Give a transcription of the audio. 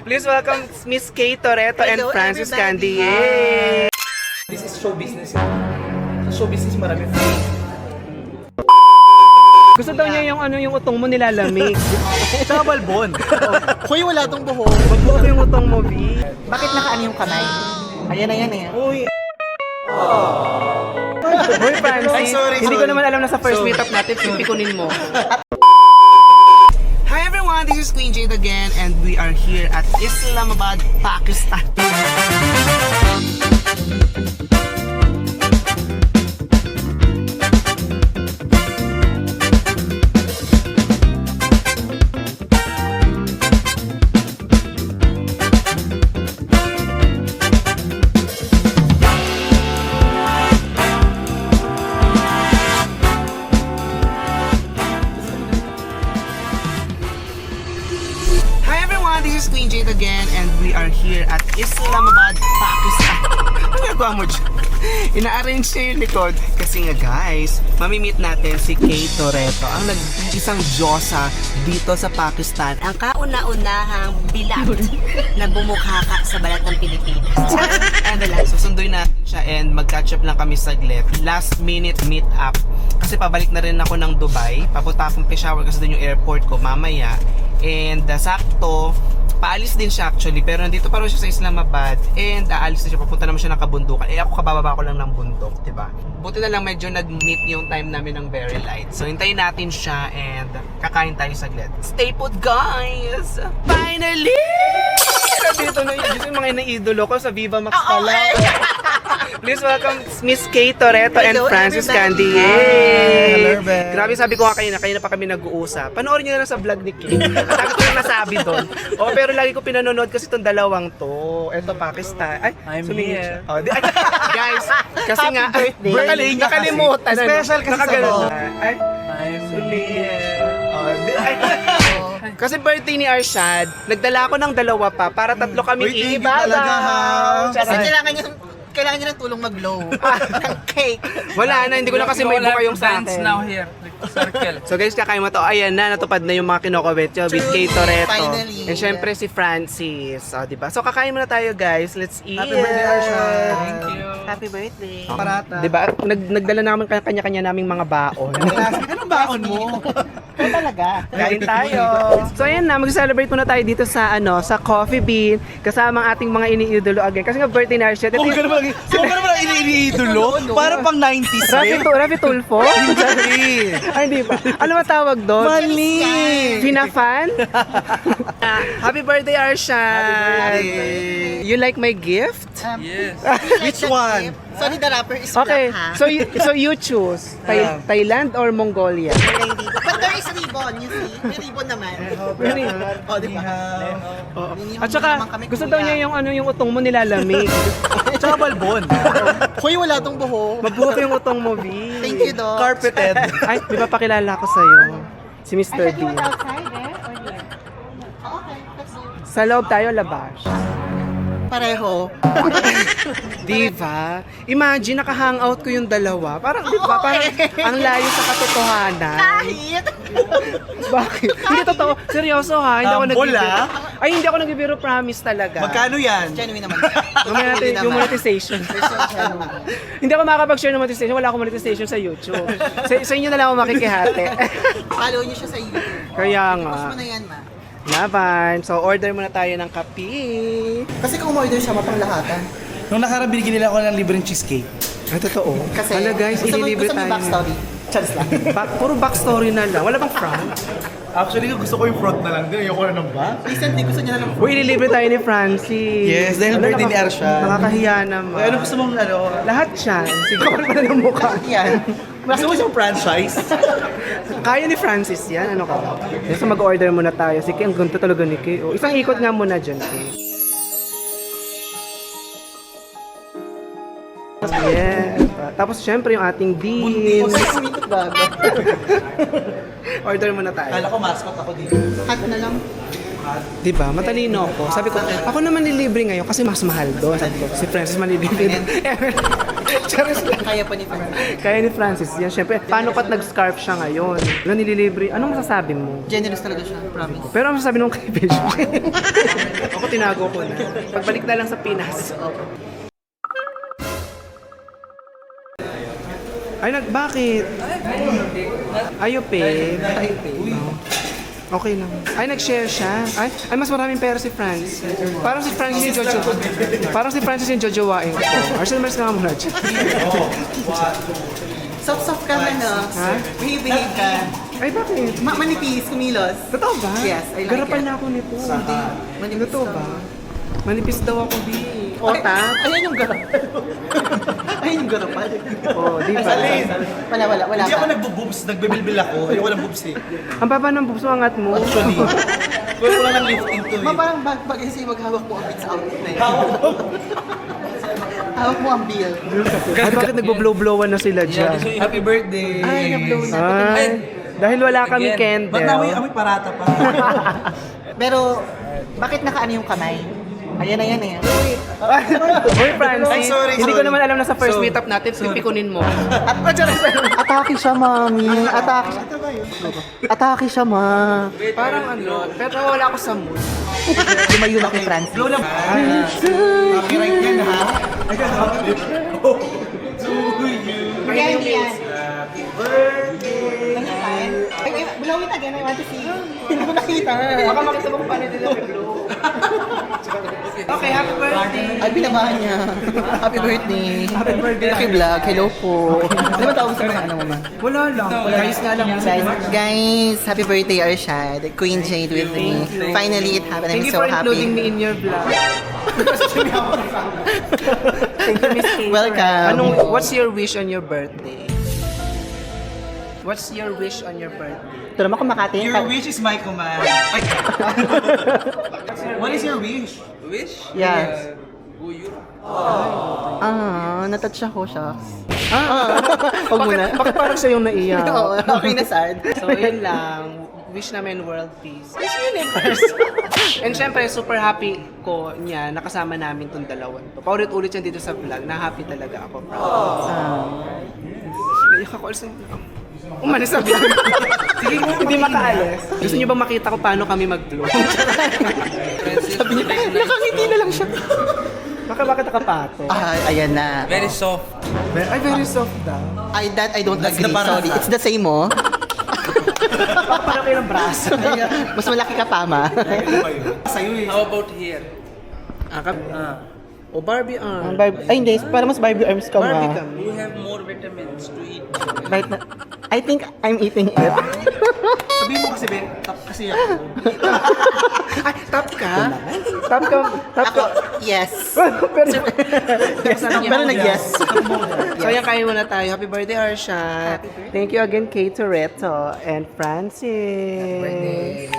Please welcome Miss Kay Toretto and Hello, Francis everybody. Candy. Yay! This is show business. Sa show business marami free. Gusto daw niya yung yung utong mo nilalamig. Tsaka balbon. Hoy, wala tong buhok. Magbuo yung utong mo, V. Bakit nakaano yung kamay? Ayan na yan eh. Uy. Uy, Francis. Ay, sorry, Hindi ko sorry. naman alam na sa first meetup natin, pipikunin mo. Hi everyone, this is Queen Jade again and we are here at Islamabad, Pakistan. Hi everyone, this is Queen Jade again and we are here at Islamabad, Pakistan. Ano nagawa mo dyan? Ina-arrange niya yung likod. Kasi nga guys, mamimit natin si Kay Toretto, ang nag-isang diyosa dito sa Pakistan. Ang kauna-unahang bilat na bumukhaka sa balat ng Pilipinas. And then, susunduin natin siya and mag-catch up lang kami saglit. Last minute meet up. Kasi pabalik na rin ako ng Dubai. Papunta akong Peshawar kasi doon yung airport ko mamaya. And sakto, paalis din siya actually, pero nandito pa rin siya sa Islamabad and aalis na siya, papunta naman siya ng kabundukan. Eh ako kabababa ko lang ng bundok, diba? Buti na lang medyo nag-meet yung time namin ng very light. So hintayin natin siya and kakain tayo saglit. Stay put guys! Finally! Nandito na yung mga iniidolo ko sa Viva Max pala. Please welcome Miss Kay Toretto and Hello, Francis everybody. Candy. Yay! Hello, Ben. Grabe, sabi ko nga kanina pa kami nag-uusap. Panoorin nyo na lang sa vlog ni Kay. Ang dami ko na nasabi doon. Oh, pero lagi ko pinanonood kasi itong dalawang to. Ito, Pakistan. Ay, I'm sumingit here. siya. Oh, ay, guys, kasi Happy nga, birthday. nakalimutan. Ano? Special kasi Nakaganon sa na. Ay, I'm sumingit. Oh, ay, kasi birthday ni Arshad, nagdala ako ng dalawa pa para tatlo kami Uy, thank you iiba. talaga, ha? Kasi kailangan niya ng tulong mag-glow. ng cake. Wala na, hindi ko na kasi may buka yung sa Dance akin. now here, circle. So guys, kakain mo to. Ayan na, natupad na yung mga kinokowet nyo with Kay Toretto. Finally. And syempre si Francis. O, diba? So kakain muna tayo guys. Let's eat. Happy birthday, Arshad. Thank you. Happy birthday. Parata. Diba? At nagdala namin kanya-kanya naming mga baon. Anong baon mo? Ito talaga. Kain tayo. So ayan na, mag-celebrate muna tayo dito sa sa Coffee Bean kasama ang ating mga iniidolo again. Kasi nga birthday na Arshad. Huwag ka naman iniidolo. Para pang 90s Rafi Tulfo? Hindi. Ay, hindi ba? Ano matawag doon? Mali. Pinafan? Happy birthday, Arshad! Happy birthday. You like my gift? Yes. Which one? Sorry, the rapper is Okay, black, ha? so you choose Thailand or Mongolia? May ribbon. But there is ribbon, you see? May ribbon naman. Oh, di ba? Oo. Ninihong At saka naman kami, gusto kuya. daw niya yung utong mo nilalamig. Tsaka balbon. Hoy, wala tong buhok. Mabuo yung utong mo, V. Thank you, Doc. Carpeted. Ay, di ba pakilala ko sa'yo? Si Mr. D. Sa loob tayo, labas. Pareho. Diba? Imagine, naka-hangout ko yung dalawa. Parang, di ba? Parang ang layo sa katotohanan. Kahit. Bakit? Hindi totoo. Seryoso ha? Hindi ako Tambol, nagbibiro. ah. Ay, hindi ako nagbibiro, promise talaga. Magkano yan? Genuine naman. Mamaya natin yung monetization. Hindi ako makakapag-share ng monetization. Wala akong monetization sa YouTube. Sa inyo na lang ako makikihati. Follow niyo siya sa YouTube. Kaya nga. Post mo na yan, ma. Laban. So, order muna tayo ng kape. Kasi kung umorder siya, mapanglahatan. Nung nakarang binigyan nila ako ng libreng cheesecake. Ay, totoo. Kasi, Hala guys, ililibre gusto mo tayo. backstory? Chance lang. Puro backstory na lang. Wala bang front? Actually, gusto ko yung front na lang. Hindi, ayoko na ng back. Recently, gusto niya na lang. Uy, ililibre tayo ni Francis. Yes, dahil birthday ni Arshad. Nakakahiya naman. Ano gusto mong Lahat siya. Sigaw pa na ng mukha. Yan. Gusto mo siyang franchise? Kaya ni Francis yan. Ano ka? So mag-order muna tayo. Sige, ang ganda talaga ni Kay. Oh, isang ikot nga muna dyan, Kay. Yeah. Tapos syempre yung ating beans. Umikot bago. Order muna tayo. Kala ko mascot ako dito. Hot na lang. Diba? Matalino ako. Sabi ko, ako naman nilibre ngayon kasi mas mahal doon. Sabi ko, si Francis manilibre. Charis lang. Kaya pa ni Francis. Kaya ni Francis yan, syempre. Paano pat nag-scarf siya ngayon? Wala nililibre. Anong masasabi mo? Generous talaga siya, promise. Pero ang masasabi nung kay Fish? Ako tinago ko na. Pagbalik na lang sa Pinas. Ay, bakit? Ayopin. Okay lang. Ay, nag-share siya. Ay, mas maraming pera si Francis. Parang si Francis yung Jojo. Parang si Francis yung jojowain ko. Arsenal Mars nga muna dyan. Soft-soft ka man, no? Ha? Behave ka. Ay, bakit? Manipis, kumilos. Totoo ba? Yes, I like Garapan it. na ako nito. Manipis Totoo ka. ba? Manipis daw ako, Bi. Ota? Ayan yung garapan. Ayan yung garapan. Oh, di ba? Wala Hindi ako pa. nagbo-boobs, nagbibilbil ako. Ayoko ng boobs eh. Ang baba ng bubs mo, angat mo. Actually, wala lang lifting to Ma, eh. parang bag kasi maghawak mo ang bits out na yun. Hawak mo ang bill. Ay, bakit nagbo-blow-blowan na sila dyan? Happy birthday! Ay, na-blow na. Ay, dahil wala kami candle. Ba't amoy parata pa? Pero, bakit nakaano yung kamay? Ayan na yan eh. Hoy, Francis. Ay, sorry, Hindi ko sorry. naman alam na sa first Sorry. meetup natin, pipikunin mo. Atake siya, mami. Atake siya, ma. Parang ano, pero wala ako sa mood. Lumayo na kay Francis. Blow lang. Copyright yan ha? Kaya hindi yan. Happy birthday. Ay, blow it again. I want to see. Hindi ko nakita. Baka makita mo kung paano nila i-blow. Okay, happy birthday. Ay, binabahan niya. Happy birthday. Happy birthday. Lucky Vlog. Hello po. Ano ba tawag sa mga ano mo, ma? Wala lang. Guys nga lang. Guys, happy birthday, Arshad. Queen Jade with me. Finally, it happened. I'm Thank you so for including happy. me in your vlog. Thank you, Miss Kate. Welcome. What's your wish on your birthday? What's your wish on your birthday? Ito naman kung Makati. Your wish is my command. Ay. What is your wish? Yes. Natouch ako siya. Huwag mo na. Bakit parang siya yung naiyak? Oo, okay na sad. So, yun lang. Wish namin world peace. Miss Universe! And syempre, super happy ko niya nakasama namin tong dalawa. Paulit-ulit yan dito sa vlog. Na-happy talaga ako. Naiyak ako. Umalis sa vlog. Sige, hindi makaalis. Gusto niyo ba makita ko paano kami mag-glow? Sabi niya, nakangiti na lang siya. Bakit nakapato? Ayan na. Very soft. Ay, very soft daw. That I don't That's agree. the parang- Sorry. It's the same, oh. Parang kayo ng braso. Mas malaki ka pa, ma. Sa'yo eh. How about here? O Barbie arm. Ay, hindi. Para mas Barbie arms ka, Barbie ma. kami. You have more vitamins to eat. Right na. I think I'm eating it. Sabihin mo kasi, Ben, top kasi ako. Ay, top ka? Top ka? Ako, yes. Pero nag-yes. So yan, kain muna tayo. Happy birthday, Arsha. Thank you again, Kate Toretto and Francis.